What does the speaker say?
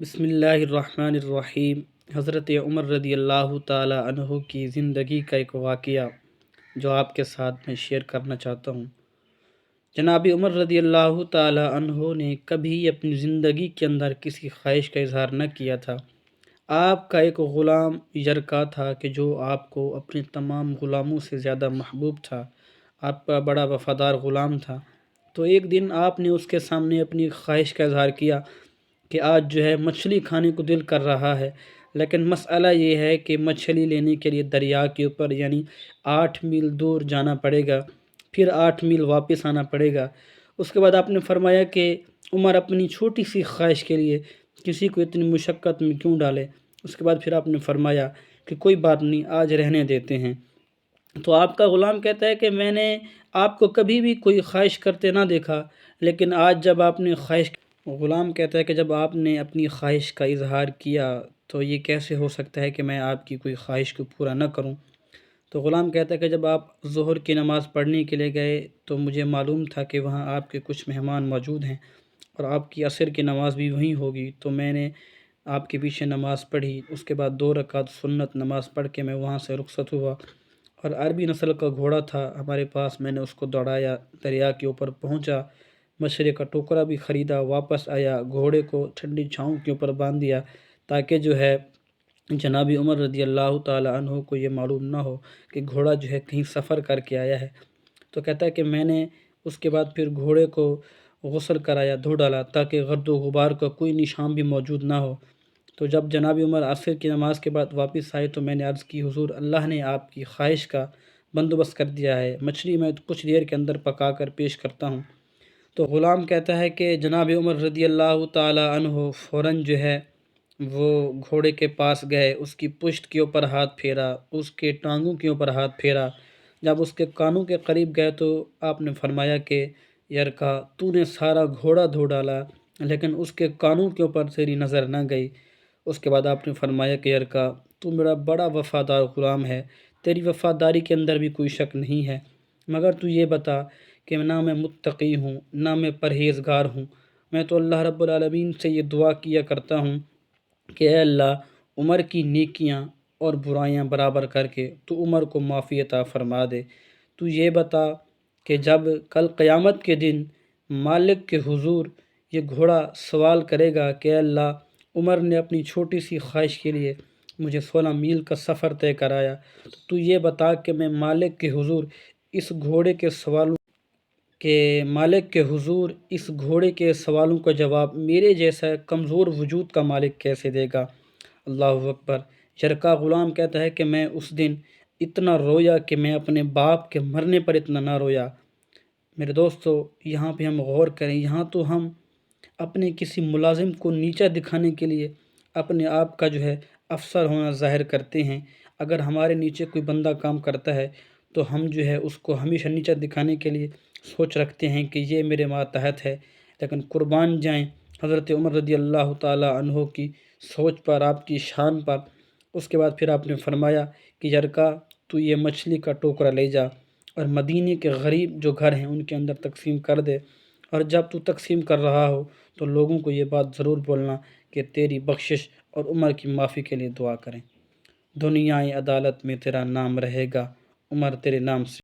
بسم اللہ الرحمن الرحیم۔ حضرت عمر رضی اللہ تعالی عنہ کی زندگی کا ایک واقعہ جو آپ کے ساتھ میں شیئر کرنا چاہتا ہوں۔ جناب عمر رضی اللہ تعالی عنہ نے کبھی اپنی زندگی کے اندر کسی خواہش کا اظہار نہ کیا تھا۔ آپ کا ایک غلام یرکا تھا کہ جو آپ کو اپنے تمام غلاموں سے زیادہ محبوب تھا، آپ کا بڑا وفادار غلام تھا۔ تو ایک دن آپ نے اس کے سامنے اپنی خواہش کا اظہار کیا کہ آج جو ہے مچھلی کھانے کو دل کر رہا ہے، لیکن مسئلہ یہ ہے کہ مچھلی لینے کے لیے دریا کے اوپر یعنی 8 میل دور جانا پڑے گا، پھر 8 میل واپس آنا پڑے گا۔ اس کے بعد آپ نے فرمایا کہ عمر اپنی چھوٹی سی خواہش کے لیے کسی کو اتنی مشقت میں کیوں ڈالے۔ اس کے بعد پھر آپ نے فرمایا کہ کوئی بات نہیں، آج رہنے دیتے ہیں۔ تو آپ کا غلام کہتا ہے کہ میں نے آپ کو کبھی بھی کوئی خواہش کرتے نہ دیکھا، لیکن آج جب آپ نے غلام کہتا ہے کہ جب آپ نے اپنی خواہش کا اظہار کیا تو یہ کیسے ہو سکتا ہے کہ میں آپ کی کوئی خواہش کو پورا نہ کروں۔ تو غلام کہتا ہے کہ جب آپ ظہر کی نماز پڑھنے کے لیے گئے تو مجھے معلوم تھا کہ وہاں آپ کے کچھ مہمان موجود ہیں اور آپ کی عصر کی نماز بھی وہیں ہوگی، تو میں نے آپ کے پیچھے نماز پڑھی۔ اس کے بعد 2 رکعت سنت نماز پڑھ کے میں وہاں سے رخصت ہوا، اور عربی نسل کا گھوڑا تھا ہمارے پاس، میں نے اس کو دوڑایا، دریا کے اوپر پہنچا، مچھلی کا ٹوکرا بھی خریدا، واپس آیا، گھوڑے کو ٹھنڈی چھاؤں کے اوپر باندھ دیا تاکہ جو ہے جناب عمر رضی اللہ تعالی عنہ کو یہ معلوم نہ ہو کہ گھوڑا جو ہے کہیں سفر کر کے آیا ہے۔ تو کہتا ہے کہ میں نے اس کے بعد پھر گھوڑے کو غسل کرایا، دھو ڈالا تاکہ گرد و غبار کا کوئی نشان بھی موجود نہ ہو۔ تو جب جناب عمر عصر کی نماز کے بعد واپس آئے تو میں نے عرض کی، حضور اللہ نے آپ کی خواہش کا بندوبست کر دیا ہے، مچھلی میں کچھ دیر کے اندر پکا کر پیش کرتا ہوں۔ تو غلام کہتا ہے کہ جناب عمر رضی اللہ تعالی عنہ فوراً جو ہے وہ گھوڑے کے پاس گئے، اس کی پشت کے اوپر ہاتھ پھیرا، اس کے ٹانگوں کے اوپر ہاتھ پھیرا۔ جب اس کے کانوں کے قریب گئے تو آپ نے فرمایا کہ یرکا تو نے سارا گھوڑا دھو ڈالا لیکن اس کے کانوں کے اوپر تیری نظر نہ گئی۔ اس کے بعد آپ نے فرمایا کہ یرکا تو میرا بڑا وفادار غلام ہے، تیری وفاداری کے اندر بھی کوئی شک نہیں ہے، مگر تو یہ بتا کہ نہ میں متقی ہوں نہ میں پرہیزگار ہوں۔ میں تو اللہ رب العالمین سے یہ دعا کیا کرتا ہوں کہ اے اللہ، عمر کی نیکیاں اور برائیاں برابر کر کے تو عمر کو معافی عطا فرما دے۔ تو یہ بتا کہ جب کل قیامت کے دن مالک کے حضور یہ گھوڑا سوال کرے گا کہ اے اللہ، عمر نے اپنی چھوٹی سی خواہش کے لیے مجھے 16 میل کا سفر طے کرایا، تو یہ بتا کہ میں مالک کے حضور اس گھوڑے کے سوالوں کا جواب میرے جیسا کمزور وجود کا مالک کیسے دے گا۔ اللہ اکبر۔ یرکا غلام کہتا ہے کہ میں اس دن اتنا رویا کہ میں اپنے باپ کے مرنے پر اتنا نہ رویا۔ میرے دوستو، یہاں پہ ہم غور کریں، یہاں تو ہم اپنے کسی ملازم کو نیچا دکھانے کے لیے اپنے آپ کا جو ہے افسر ہونا ظاہر کرتے ہیں۔ اگر ہمارے نیچے کوئی بندہ کام کرتا ہے تو ہم جو ہے اس کو ہمیشہ نیچا دکھانے کے لیے سوچ رکھتے ہیں کہ یہ میرے ماتحت ہے، لیکن قربان جائیں حضرت عمر رضی اللہ تعالی عنہ کی سوچ پر، آپ کی شان پر۔ اس کے بعد پھر آپ نے فرمایا کہ یرکا تو یہ مچھلی کا ٹوکرا لے جا اور مدینے کے غریب جو گھر ہیں ان کے اندر تقسیم کر دے، اور جب تو تقسیم کر رہا ہو تو لوگوں کو یہ بات ضرور بولنا کہ تیری بخشش اور عمر کی معافی کے لیے دعا کریں۔ دنیائے عدالت میں تیرا نام رہے گا، عمر تیرے نام سے